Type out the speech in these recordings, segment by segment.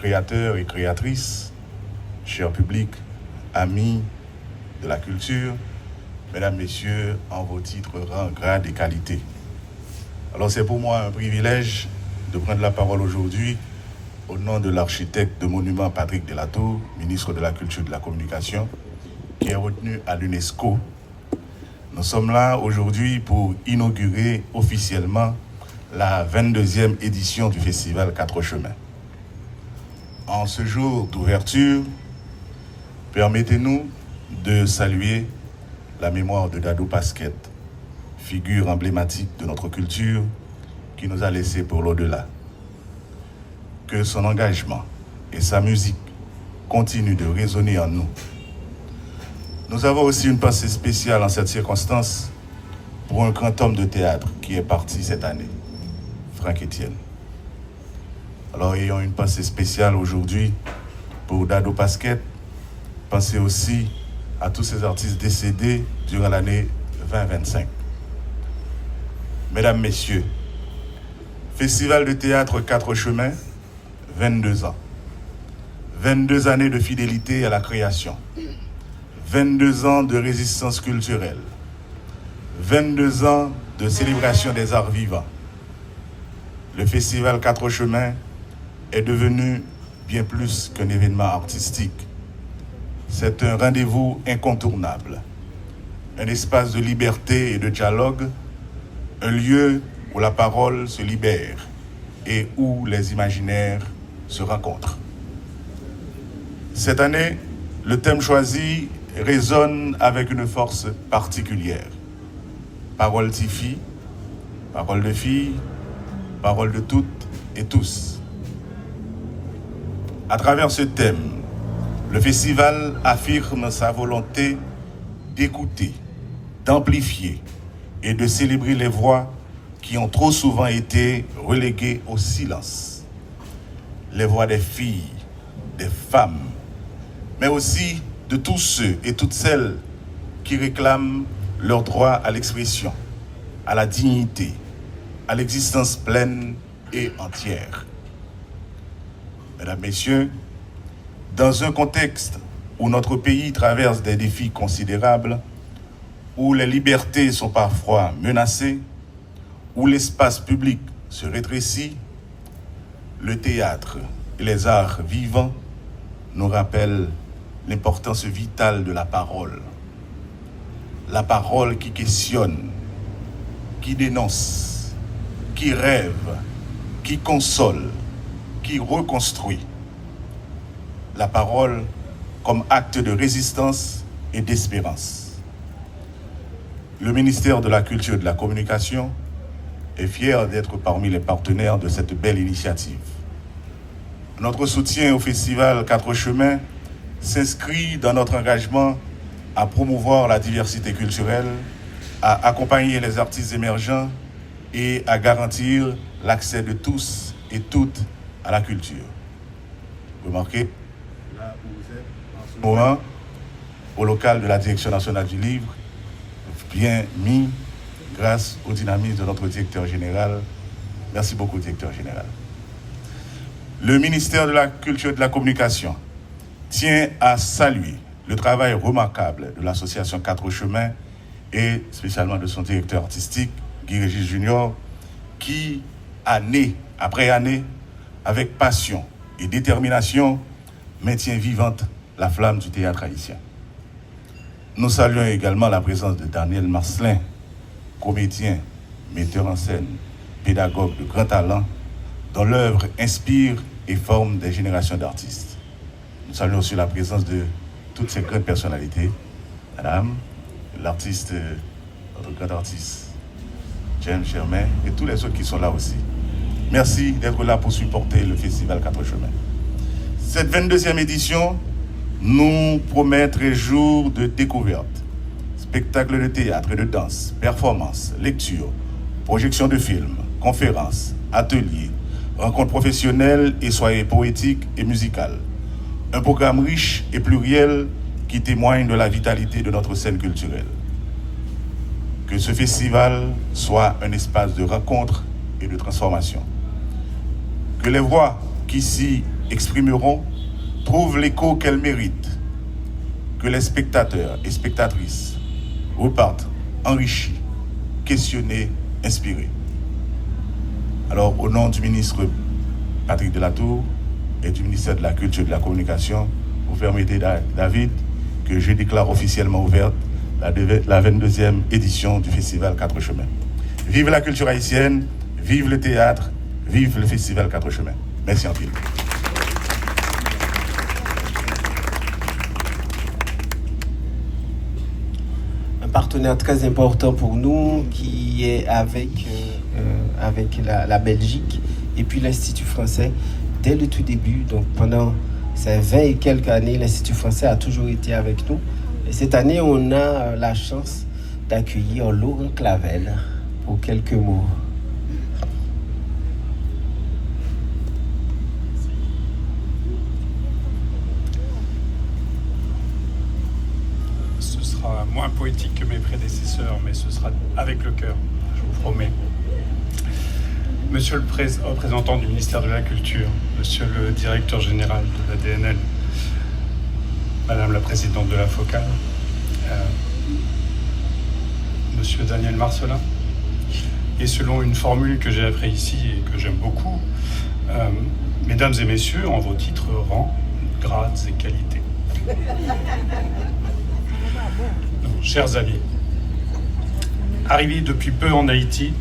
créateurs et créatrices, cher public, amis de la culture, mesdames, messieurs, en vos titres, rangs, grades et qualités. Alors c'est pour moi un privilège de prendre la parole aujourd'hui au nom de l'architecte de monuments Patrick Delatour, ministre de la Culture et de la Communication, qui est retenu à l'UNESCO. Nous sommes là aujourd'hui pour inaugurer officiellement la 22e édition du festival Quatre Chemins. En ce jour d'ouverture, permettez-nous de saluer la mémoire de Dadou Pasquet, figure emblématique de notre culture qui nous a laissé pour l'au-delà. Que son engagement et sa musique continuent de résonner en nous. Nous avons aussi une pensée spéciale en cette circonstance pour un grand homme de théâtre qui est parti cette année, Franck Etienne. Alors, ayons une pensée spéciale aujourd'hui pour Dadou Pasquet. Pensez aussi à tous ces artistes décédés durant l'année 2025. Mesdames, Messieurs, Festival de théâtre Quatre Chemins, 22 ans. 22 années de fidélité à la création. 22 ans de résistance culturelle. 22 ans de célébration des arts vivants. Le Festival Quatre Chemins est devenu bien plus qu'un événement artistique. C'est un rendez-vous incontournable, un espace de liberté et de dialogue, un lieu où la parole se libère et où les imaginaires se rencontrent. Cette année, le thème choisi résonne avec une force particulière. Parole de filles, parole de filles, parole de toutes et tous. À travers ce thème, le festival affirme sa volonté d'écouter, d'amplifier et de célébrer les voix qui ont trop souvent été reléguées au silence. Les voix des filles, des femmes, mais aussi de tous ceux et toutes celles qui réclament leur droit à l'expression, à la dignité, à l'existence pleine et entière. Mesdames, Messieurs, dans un contexte où notre pays traverse des défis considérables, où les libertés sont parfois menacées, où l'espace public se rétrécit, le théâtre et les arts vivants nous rappellent l'importance vitale de la parole. La parole qui questionne, qui dénonce, qui rêve, qui console, qui reconstruit. La parole comme acte de résistance et d'espérance. Le ministère de la Culture et de la Communication est fier d'être parmi les partenaires de cette belle initiative. Notre soutien au Festival Quatre Chemins s'inscrit dans notre engagement à promouvoir la diversité culturelle, à accompagner les artistes émergents et à garantir l'accès de tous et toutes à la culture. Remarquez, là où vous êtes en ce moment, au local de la Direction nationale du livre, bien mis grâce au dynamisme de notre directeur général. Merci beaucoup, directeur général. Le ministère de la Culture et de la Communication tient à saluer le travail remarquable de l'association Quatre Chemins et spécialement de son directeur artistique, Guy Régis Junior, qui, année après année, avec passion et détermination, maintient vivante la flamme du théâtre haïtien. Nous saluons également la présence de Daniel Marcelin, comédien, metteur en scène, pédagogue de grand talent, dont l'œuvre inspire et forme des générations d'artistes. Nous saluons aussi la présence de toutes ces grandes personnalités, madame, l'artiste, notre grand artiste, James Germain, et tous les autres qui sont là aussi. Merci d'être là pour supporter le Festival Quatre Chemins. Cette 22e édition nous promet 13 jours de découverte, spectacles de théâtre et de danse, performances, lectures, projections de films, conférences, ateliers, rencontres professionnelles et soirées poétiques et musicales. Un programme riche et pluriel qui témoigne de la vitalité de notre scène culturelle. Que ce festival soit un espace de rencontre et de transformation. Que les voix qui s'y exprimeront trouvent l'écho qu'elles méritent, que les spectateurs et spectatrices repartent enrichis, questionnés, inspirés. Alors, au nom du ministre Patrick Delatour et du ministère de la Culture et de la Communication, vous permettez, David, que je déclare officiellement ouverte la 22e édition du Festival 4 Chemins. Vive la culture haïtienne, vive le théâtre, vive le Festival 4 Chemins. Merci en pile. Un partenaire très important pour nous qui est avec la Belgique et puis l'Institut français dès le tout début. Donc pendant ces 20 et quelques années, l'Institut français a toujours été avec nous. Et cette année, on a la chance d'accueillir Laurent Clavel pour quelques mots. Ce sera moins poétique que mes prédécesseurs, mais ce sera avec le cœur, je vous promets. Monsieur le représentant du ministère de la Culture, Monsieur le directeur général de la DNL, Madame la présidente de la FOCAL, Monsieur Daniel Marcelin, et selon une formule que j'ai apprise ici et que j'aime beaucoup, Mesdames et Messieurs, en vos titres, rangs, grades et qualités. Donc, chers amis, arrivé depuis peu en Haïti,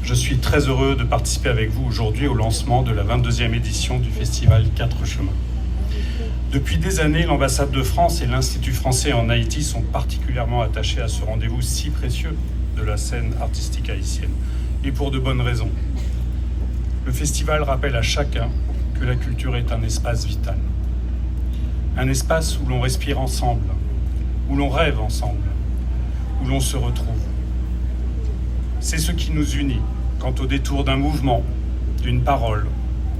je suis très heureux de participer avec vous aujourd'hui au lancement de la 22e édition du Festival 4 Chemins. Depuis des années, l'ambassade de France et l'Institut français en Haïti sont particulièrement attachés à ce rendez-vous si précieux de la scène artistique haïtienne, et pour de bonnes raisons. Le festival rappelle à chacun que la culture est un espace vital. Un espace où l'on respire ensemble, où l'on rêve ensemble, où l'on se retrouve. C'est ce qui nous unit quant au détour d'un mouvement, d'une parole,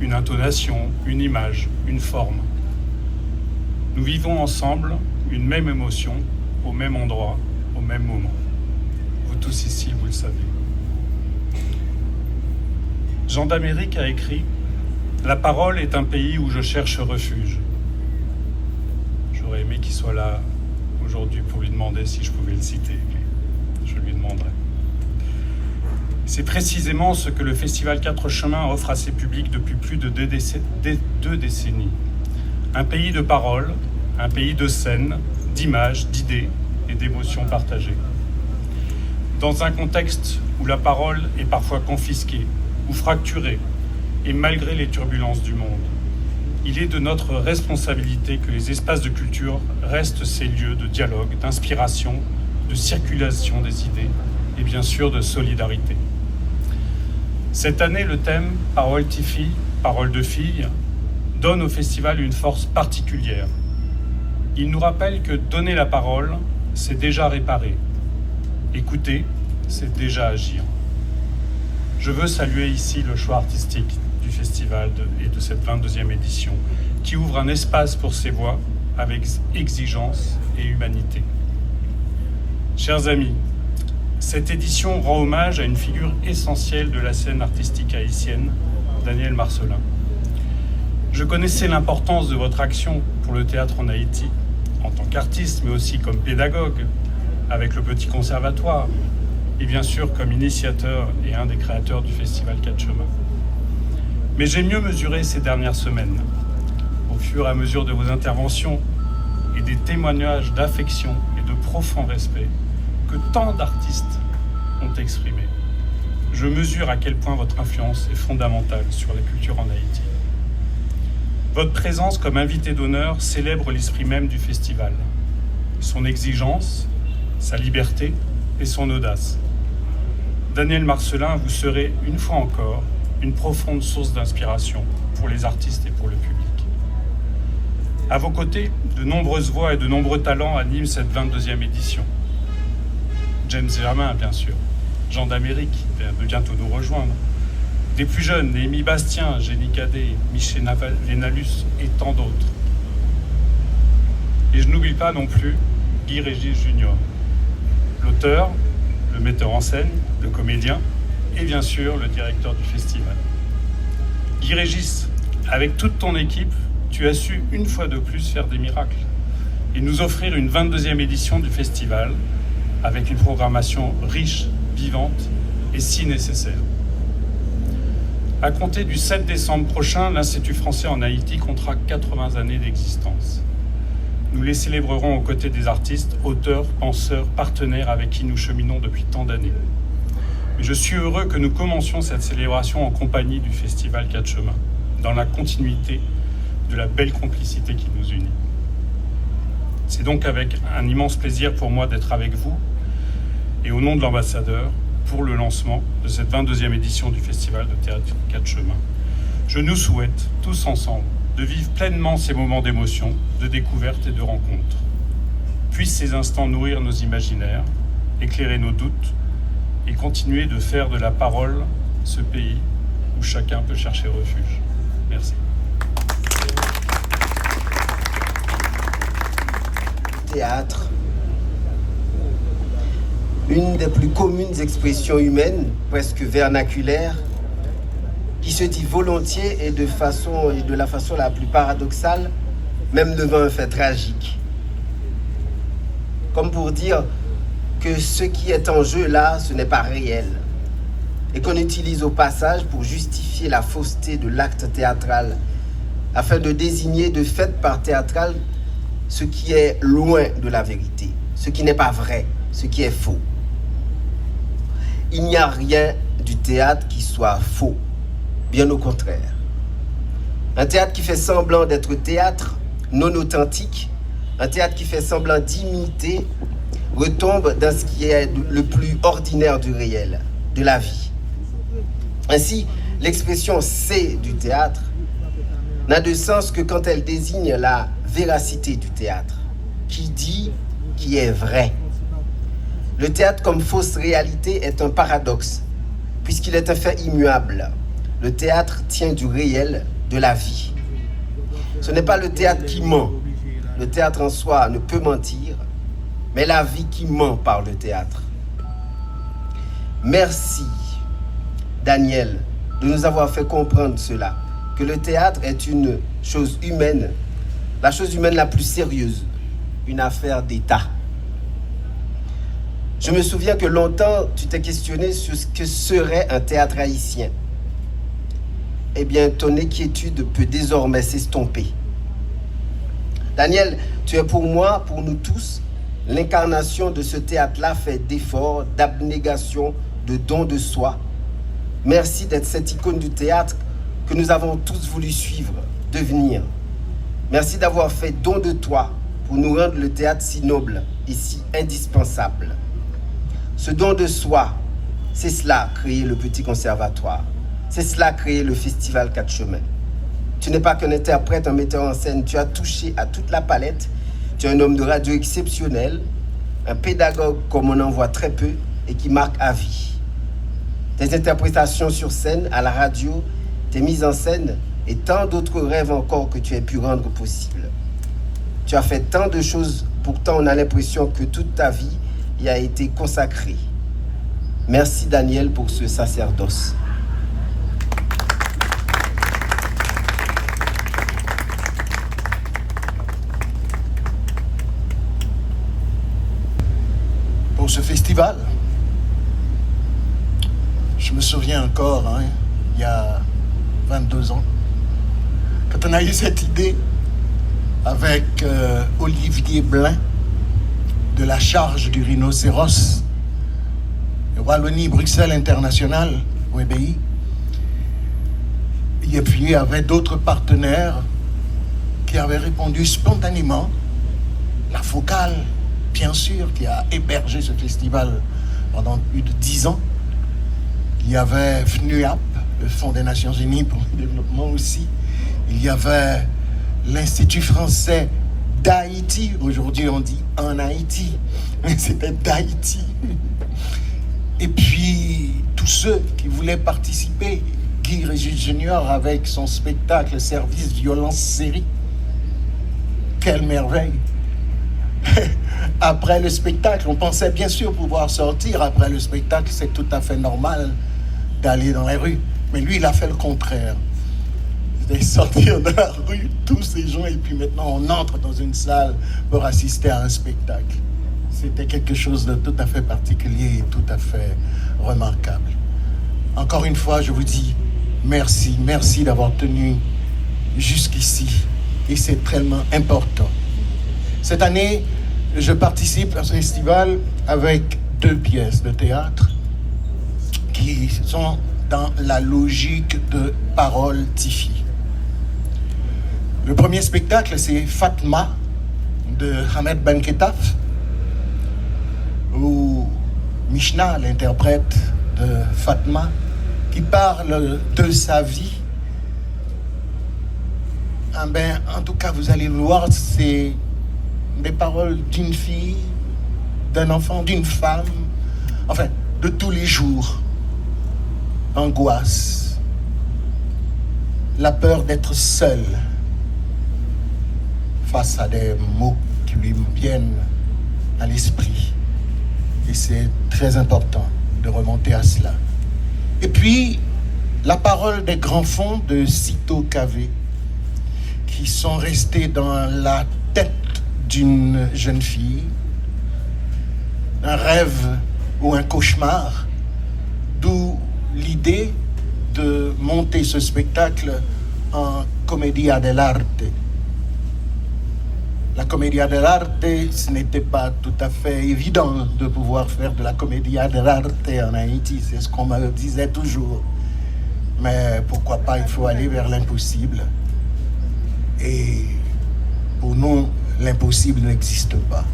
une intonation, une image, une forme. Nous vivons ensemble une même émotion, au même endroit, au même moment. Vous tous ici, vous le savez. Jean d'Amérique a écrit « La parole est un pays où je cherche refuge ». J'aurais aimé qu'il soit là aujourd'hui pour lui demander si je pouvais le citer, mais je lui demanderai. C'est précisément ce que le Festival 4 Chemins offre à ses publics depuis plus de 2 décennies. Un pays de paroles, un pays de scènes, d'images, d'idées et d'émotions partagées. Dans un contexte où la parole est parfois confisquée ou fracturée, et malgré les turbulences du monde, il est de notre responsabilité que les espaces de culture restent ces lieux de dialogue, d'inspiration, de circulation des idées et bien sûr de solidarité. Cette année, le thème « Parole Tifi, parole de fille » donne au festival une force particulière. Il nous rappelle que donner la parole, c'est déjà réparer. Écouter, c'est déjà agir. Je veux saluer ici le choix artistique du festival et de cette 22e édition, qui ouvre un espace pour ces voix avec exigence et humanité. Chers amis, cette édition rend hommage à une figure essentielle de la scène artistique haïtienne, Daniel Marcelin. Je connaissais l'importance de votre action pour le théâtre en Haïti, en tant qu'artiste, mais aussi comme pédagogue, avec le Petit Conservatoire, et bien sûr comme initiateur et un des créateurs du Festival 4 Chemins. Mais j'ai mieux mesuré ces dernières semaines, au fur et à mesure de vos interventions et des témoignages d'affection et de profond respect que tant d'artistes ont exprimé. Je mesure à quel point votre influence est fondamentale sur la culture en Haïti. Votre présence comme invité d'honneur célèbre l'esprit même du festival, son exigence, sa liberté et son audace. Daniel Marcelin, vous serez, une fois encore, une profonde source d'inspiration pour les artistes et pour le public. À vos côtés, de nombreuses voix et de nombreux talents animent cette 22e édition. James Germain, bien sûr, Jean d'Amérique va bientôt nous rejoindre, des plus jeunes, Némi Bastien, Génie Cadet, Michel Vénalus et tant d'autres. Et je n'oublie pas non plus Guy Régis Junior, l'auteur, le metteur en scène, le comédien et bien sûr le directeur du festival. Guy Régis avec toute ton équipe, tu as su une fois de plus faire des miracles et nous offrir une 22e édition du festival avec une programmation riche, vivante et si nécessaire. À compter du 7 décembre prochain, l'Institut français en Haïti comptera 80 années d'existence. Nous les célébrerons aux côtés des artistes, auteurs, penseurs, partenaires avec qui nous cheminons depuis tant d'années. Mais je suis heureux que nous commencions cette célébration en compagnie du Festival 4 Chemins, dans la continuité de la belle complicité qui nous unit. C'est donc avec un immense plaisir pour moi d'être avec vous et au nom de l'ambassadeur pour le lancement de cette 22e édition du Festival de théâtre 4 Chemins. Je nous souhaite tous ensemble de vivre pleinement ces moments d'émotion, de découverte et de rencontre. Puissent ces instants nourrir nos imaginaires, éclairer nos doutes et continuer de faire de la parole ce pays où chacun peut chercher refuge. Merci. Théâtre, une des plus communes expressions humaines, presque vernaculaires, qui se dit volontiers et de la façon la plus paradoxale, même devant un fait tragique. Comme pour dire que ce qui est en jeu là, ce n'est pas réel. Et qu'on utilise au passage pour justifier la fausseté de l'acte théâtral, afin de désigner de fait par théâtral ce qui est loin de la vérité, ce qui n'est pas vrai, ce qui est faux. Il n'y a rien du théâtre qui soit faux, bien au contraire. Un théâtre qui fait semblant d'être théâtre, non authentique, un théâtre qui fait semblant d'imiter, retombe dans ce qui est le plus ordinaire du réel, de la vie. Ainsi, l'expression « c'est du théâtre » n'a de sens que quand elle désigne la véracité du théâtre, qui dit, qui est vrai. Le théâtre comme fausse réalité est un paradoxe, puisqu'il est un fait immuable. Le théâtre tient du réel, de la vie. Ce n'est pas le théâtre qui ment. Le théâtre en soi ne peut mentir, mais la vie qui ment par le théâtre. Merci, Daniel, de nous avoir fait comprendre cela, que le théâtre est une chose humaine, la chose humaine la plus sérieuse, une affaire d'État. Je me souviens que longtemps, tu t'es questionné sur ce que serait un théâtre haïtien. Eh bien, ton inquiétude peut désormais s'estomper. Daniel, tu es pour moi, pour nous tous, l'incarnation de ce théâtre-là fait d'efforts, d'abnégation, de don de soi. Merci d'être cette icône du théâtre que nous avons tous voulu suivre, devenir. Merci d'avoir fait don de toi pour nous rendre le théâtre si noble et si indispensable. Ce don de soi, c'est cela, créer le Petit Conservatoire. C'est cela, créer le Festival 4 Chemins. Tu n'es pas qu'un interprète, un metteur en scène. Tu as touché à toute la palette. Tu es un homme de radio exceptionnel, un pédagogue comme on en voit très peu et qui marque à vie. Tes interprétations sur scène, à la radio, tes mises en scène et tant d'autres rêves encore que tu as pu rendre possible. Tu as fait tant de choses, pourtant on a l'impression que toute ta vie y a été consacrée. Merci Daniel pour ce sacerdoce. Pour ce festival, je me souviens encore, il y a 22 ans, quand on a eu cette idée avec Olivier Blin de la charge du rhinocéros, Wallonie-Bruxelles International, WBI. Et puis il y avait d'autres partenaires qui avaient répondu spontanément. La Focale, bien sûr, qui a hébergé ce festival pendant plus de 10 ans. Il y avait FNUAP, le Fonds des Nations Unies pour le développement aussi. Il y avait l'Institut français d'Haïti. Aujourd'hui, on dit en Haïti, mais c'était d'Haïti. Et puis, tous ceux qui voulaient participer, Guy Régis Junior avec son spectacle Service Violence Série. Quelle merveille! Après le spectacle, on pensait bien sûr pouvoir sortir. Après le spectacle, c'est tout à fait normal d'aller dans les rues. Mais lui, il a fait le contraire. C'était sortir de la rue, tous ces gens, et puis maintenant on entre dans une salle pour assister à un spectacle. C'était quelque chose de tout à fait particulier et tout à fait remarquable. Encore une fois, je vous dis merci, merci d'avoir tenu jusqu'ici. Et c'est tellement important. Cette année, je participe à ce festival avec 2 pièces de théâtre qui sont dans la logique de parole Tifi. Le premier spectacle, c'est Fatma de Hamed Ben Ketaf, où Mishna, l'interprète de Fatma, qui parle de sa vie. En tout cas, vous allez le voir, c'est des paroles d'une fille, d'un enfant, d'une femme, enfin, de tous les jours. Angoisse, la peur d'être seul face à des mots qui lui viennent à l'esprit. Et c'est très important de remonter à cela. Et puis, la parole des grands fonds de Sito Kavé, qui sont restés dans la tête d'une jeune fille, un rêve ou un cauchemar, d'où l'idée de monter ce spectacle en commedia dell'arte. La commedia dell'arte, ce n'était pas tout à fait évident de pouvoir faire de la commedia dell'arte en Haïti, c'est ce qu'on me disait toujours. Mais pourquoi pas, il faut aller vers l'impossible. Et pour nous, l'impossible n'existe pas.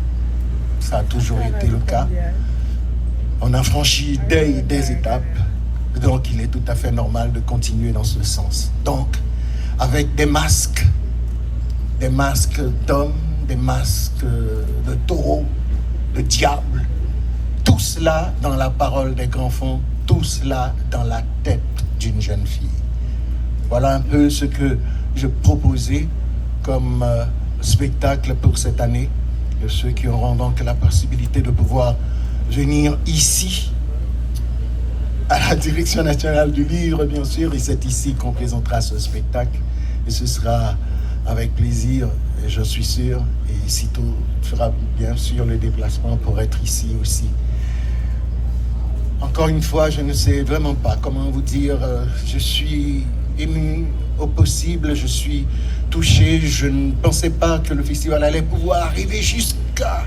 Ça a toujours été le cas. On a franchi des étapes, donc il est tout à fait normal de continuer dans ce sens. Donc, avec des masques d'hommes, des masques de taureaux, de diables, tout cela dans la parole des grands fonds, tout cela dans la tête d'une jeune fille. Voilà un peu ce que je proposais comme spectacle pour cette année. Et ceux qui auront donc la possibilité de pouvoir venir ici, à la Direction nationale du livre, bien sûr, et c'est ici qu'on présentera ce spectacle. Et ce sera avec plaisir, et je suis sûr, et Sito fera bien sûr le déplacement pour être ici aussi. Encore une fois, je ne sais vraiment pas comment vous dire, je suis ému au possible, je suis touché, je ne pensais pas que le festival allait pouvoir arriver jusqu'à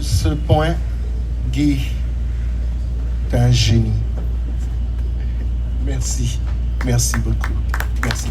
ce point. Guy, t'es un génie. Merci beaucoup. Merci.